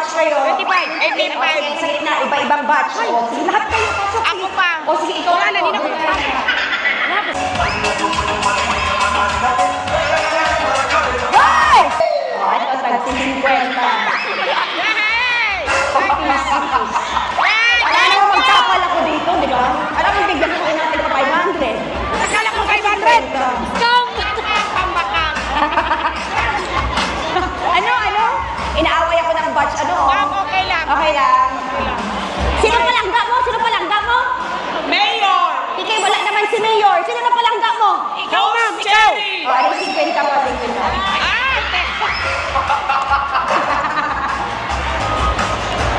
batch kayo. 25. 85. Sa gitna, iba-ibang batch. O, sige, lahat kayo. Pasok. Ako pa. O, sige, ikaw Wala na. na, hindi na ko Hoy! O, ito, tag-50. Alam mo, magkapal ako dito, di ba? Alam mo, bigyan ko kayo natin ng 500. Akala ko 500. Kang pambakang. Ano? Inaaway ako ng batch, ano? Ma'am, okay lang. Okay lang. Sino palangga mo? Sino palangga mo? Mayor! Ikay, wala naman si Mayor. Sino na palangga mo? Ikaw, ma'am, ikaw! O, ano, 50 pa, 50.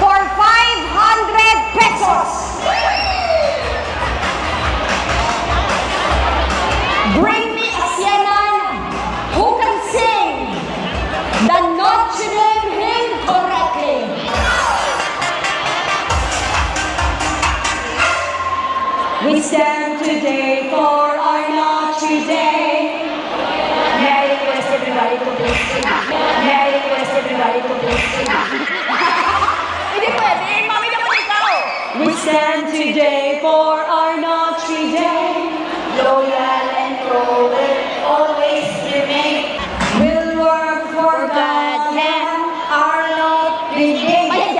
For 500 pesos! Bring me a Sienan who can sing the Notre Dame hymn correctly. We stand today for our Notre Dame. May I request everybody to please sing? May I request everybody to please sing? Hindi pwede, mami naman ikaw. We stand today for our Notre Dame. Loyal and true will always remain. We'll work for God and our Notre Dame.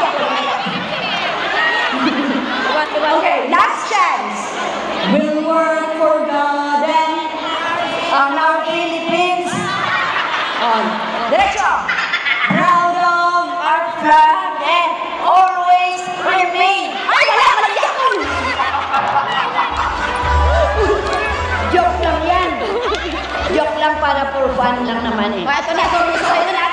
Okay, last chance. We'll work for God and our Philippines. On. Diretso. Proud of our flag and always remain. Ay, wala! Malagyan ako! Joke lang yan. Joke lang para for fun lang naman eh. O, ito na. Ito na.